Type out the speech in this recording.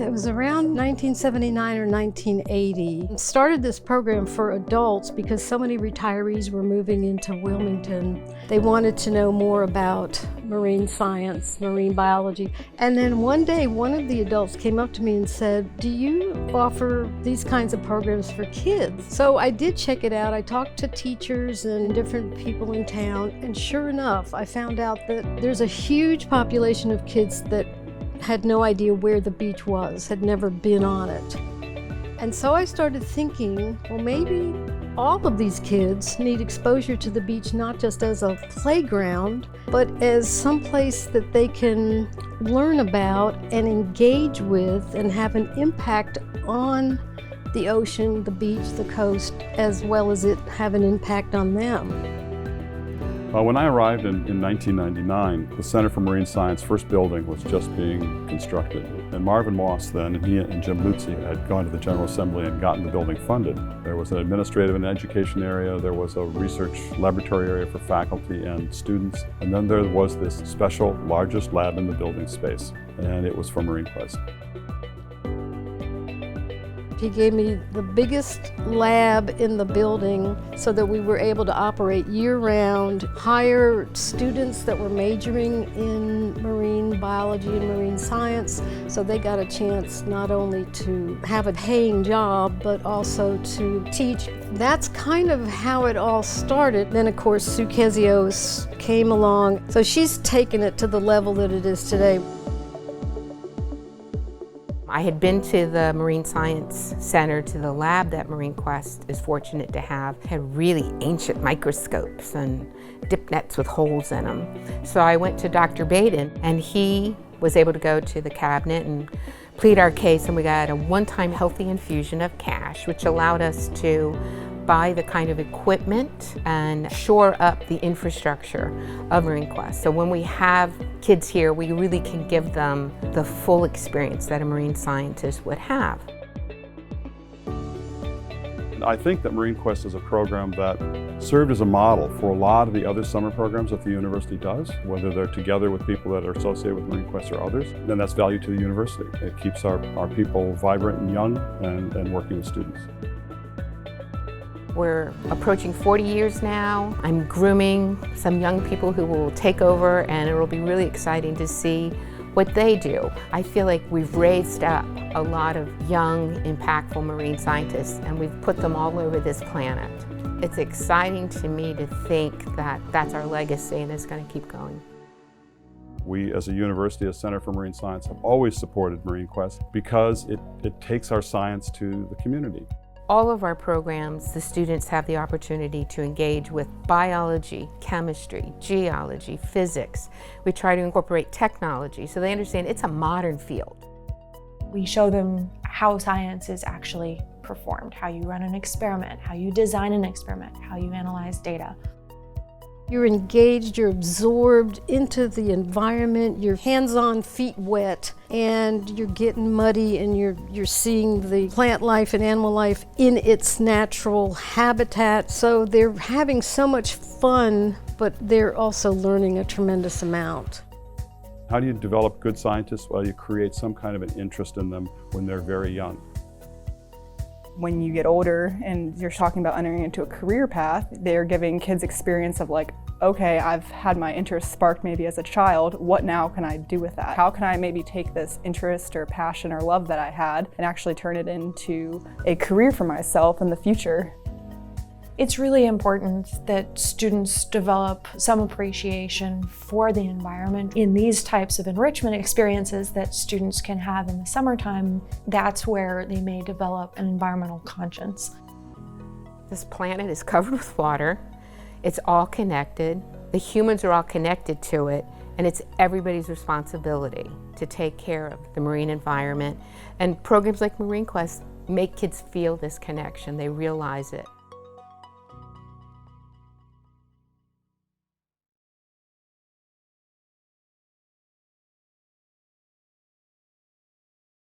It was around 1979 or 1980. Started this program for adults because so many retirees were moving into Wilmington. They wanted to know more about marine science, marine biology. And then one day, one of the adults came up to me and said, "Do you offer these kinds of programs for kids?" So I did check it out. I talked to teachers and different people in town, and sure enough, I found out that there's a huge population of kids that had no idea where the beach was, had never been on it. And so I started thinking, well, maybe all of these kids need exposure to the beach, not just as a playground, but as some place that they can learn about and engage with and have an impact on the ocean, the beach, the coast, as well as it have an impact on them. When I arrived in 1999, the Center for Marine Science first building was just being constructed. And Marvin Moss then, and he and Jim Lutzy had gone to the General Assembly and gotten the building funded. There was an administrative and education area, there was a research laboratory area for faculty and students, and then there was this special, largest lab in the building space, and it was for MarineQuest. He gave me the biggest lab in the building so that we were able to operate year-round, hire students that were majoring in marine biology and marine science, so they got a chance not only to have a paying job, but also to teach. That's kind of how it all started. Then, of course, Sue Kezios came along, so she's taken it to the level that it is today. I had been to the Marine Science Center, to the lab that MarineQuest is fortunate to have. It had really ancient microscopes and dip nets with holes in them. So I went to Dr. Baden, and he was able to go to the cabinet and plead our case, and we got a one-time healthy infusion of cash, which allowed us to buy the kind of equipment and shore up the infrastructure of MarineQuest. So when we have kids here, we really can give them the full experience that a marine scientist would have. I think that MarineQuest is a program that served as a model for a lot of the other summer programs that the university does, whether they're together with people that are associated with MarineQuest or others. Then that's value to the university. It keeps our people vibrant and young and working with students. We're approaching 40 years now. I'm grooming some young people who will take over, and it will be really exciting to see what they do. I feel like we've raised up a lot of young, impactful marine scientists, and we've put them all over this planet. It's exciting to me to think that that's our legacy and it's going to keep going. We, as a university, as Center for Marine Science, have always supported MarineQuest because it takes our science to the community. All of our programs, the students have the opportunity to engage with biology, chemistry, geology, physics. We try to incorporate technology so they understand it's a modern field. We show them how science is actually performed, how you run an experiment, how you design an experiment, how you analyze data. You're engaged, you're absorbed into the environment, your hands-on, feet wet, and you're getting muddy, and you're seeing the plant life and animal life in its natural habitat. So they're having so much fun, but they're also learning a tremendous amount. How do you develop good scientists? Well, you create some kind of an interest in them when they're very young. When you get older and you're talking about entering into a career path, they're giving kids experience of like, okay, I've had my interest sparked maybe as a child, what now can I do with that? How can I maybe take this interest or passion or love that I had and actually turn it into a career for myself in the future? It's really important that students develop some appreciation for the environment. In these types of enrichment experiences that students can have in the summertime, that's where they may develop an environmental conscience. This planet is covered with water. It's all connected. The humans are all connected to it, and it's everybody's responsibility to take care of the marine environment. And programs like MarineQuest make kids feel this connection. They realize it.